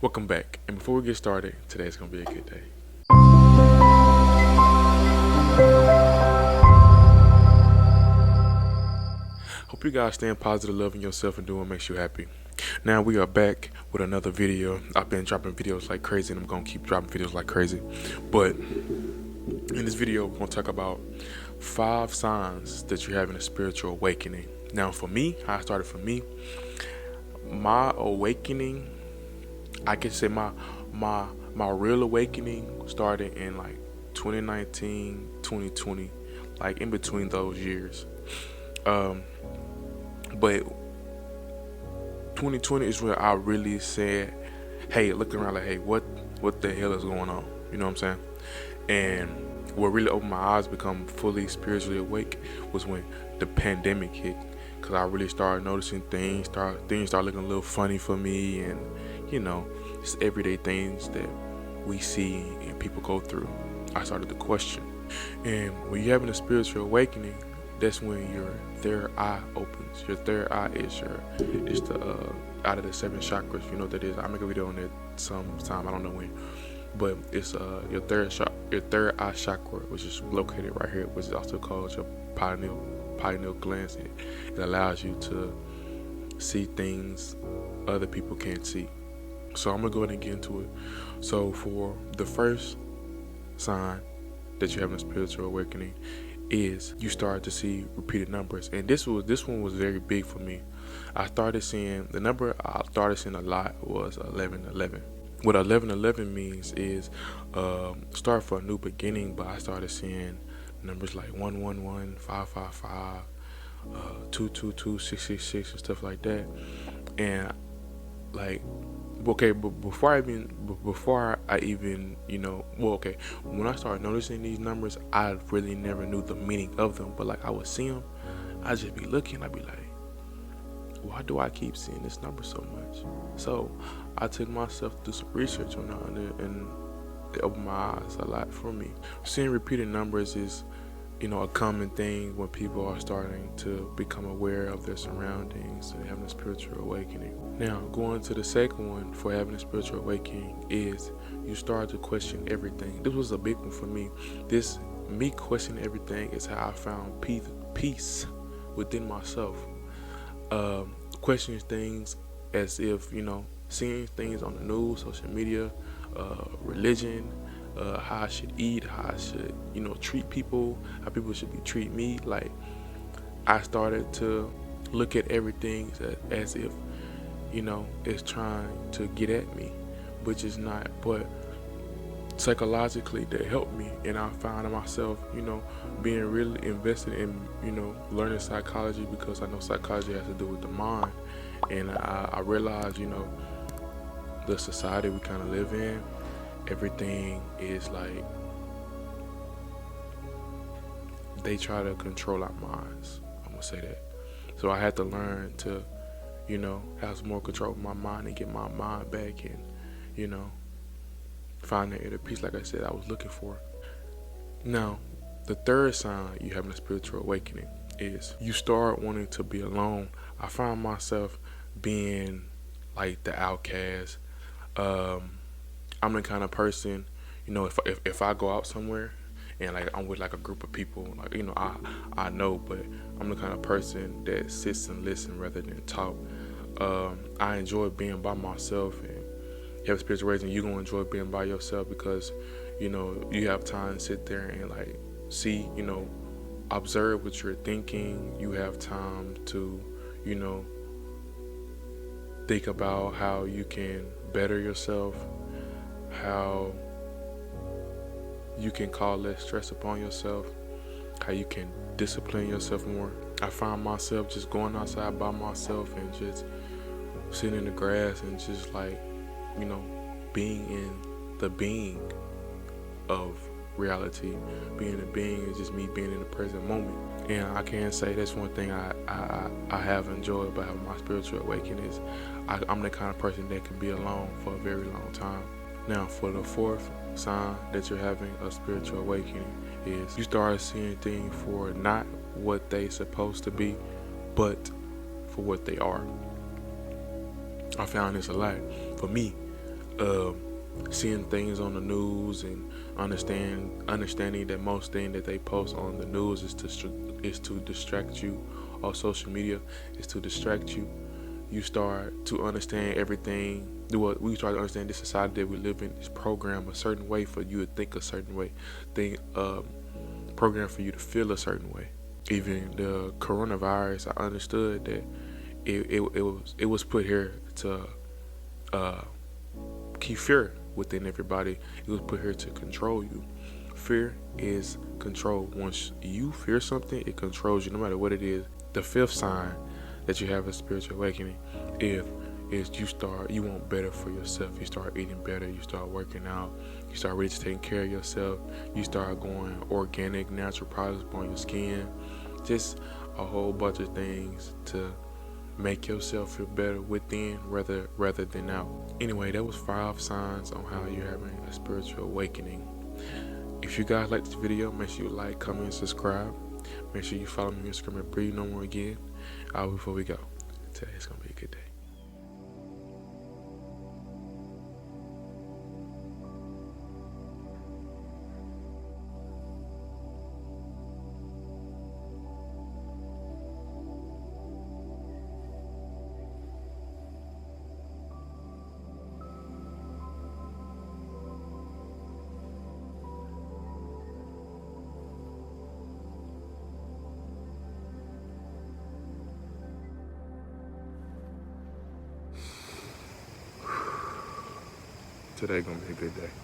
Welcome back. And before we get started, today's gonna be a good day. Hope you guys staying positive, loving yourself, and doing what makes you happy. Now we are back with another video. I've been dropping videos like crazy, and I'm gonna keep dropping videos like crazy. But in this video, we're gonna talk about 5 signs that you're having a spiritual awakening. Now, for me, how it started for me, my awakening, I can say my real awakening started in like 2019, 2020, like in between those years. But 2020 is where I really said, hey, looking around like, hey, what the hell is going on? You know what I'm saying? And what really opened my eyes, become fully spiritually awake, was when the pandemic hit. Because I really started noticing things started looking a little funny for me, and just everyday things that we see and people go through. I started to question. And when you're having a spiritual awakening, that's when your third eye opens. Your third eye is the out of the 7 chakras. You know what that is. I'll make a video on that sometime. I don't know when. But it's your third eye chakra, which is located right here, which is also called your pineal gland. It allows you to see things other people can't see. So I'm gonna go ahead and get into it. So for the first sign that you're having a spiritual awakening is you start to see repeated numbers. And this one was very big for me. I started seeing the number I started seeing a lot was 1111. What 1111 means is start for a new beginning, but I started seeing numbers like 111, 555, 222, 666, and stuff like that. And like, okay, but before I even when I started noticing these numbers, I really never knew the meaning of them. But like, I would see them, I'd just be looking, I'd be like, why do I keep seeing this number so much? So I took myself to do some research on it, and it opened my eyes a lot for me. Seeing repeated numbers is a common thing when people are starting to become aware of their surroundings and having a spiritual awakening. Now, going to the second one for having a spiritual awakening is you start to question everything. This was a big one for me. Me questioning everything is how I found peace within myself. Questioning things as if, seeing things on the news, social media, religion, how I should eat, how I should, treat people, how people should be treating me. Like, I started to look at everything as if, it's trying to get at me, which is not. But psychologically, that helped me, and I found myself, being really invested in, learning psychology, because I know psychology has to do with the mind. And I realized, the society we kind of live in, everything is like, they try to control our minds. I'm gonna say that. So I had to learn to, have some more control of my mind and get my mind back, and, find that inner peace, like I said, I was looking for. Now, the third sign you having a spiritual awakening is you start wanting to be alone. I find myself being like the outcast. I'm the kind of person, if I go out somewhere and like I'm with like a group of people, like, I know, but I'm the kind of person that sits and listens rather than talk. I enjoy being by myself, and you have a spiritual awakening, you're gonna enjoy being by yourself, because you have time to sit there and like see, observe what you're thinking. You have time to think about how you can better yourself, how you can call less stress upon yourself, how you can discipline yourself more. I find myself just going outside by myself and just sitting in the grass and just like, being in the being of reality. Being a being is just me being in the present moment. And I can say that's one thing I have enjoyed about having my spiritual awakening is I'm the kind of person that can be alone for a very long time. Now, for the fourth sign that you're having a spiritual awakening is you start seeing things for not what they supposed to be, but for what they are. I found this a lot. For me, um, seeing things on the news and understanding that most thing that they post on the news is to distract you, or social media is to distract you. You start to understand everything. We try to understand this society that we live in is programmed a certain way for you to think a certain way, think programmed for you to feel a certain way. Even the coronavirus, I understood that it was put here to uh, keep fear within everybody. It was put here to control you. Fear is control. Once you fear something, it controls you no matter what it is. The fifth sign that you have a spiritual awakening if is you want better for yourself. You start eating better, you start working out, you start really taking care of yourself, you start going organic, natural products on your skin. Just a whole bunch of things to make yourself feel better within rather than out. Anyway, that was 5 signs on how you're having a spiritual awakening. If you guys like this video, make sure you like, comment, and subscribe. Make sure you follow me on Instagram at Breathe No More Again. Before we go, today's gonna be a good day. Today gonna be a good day.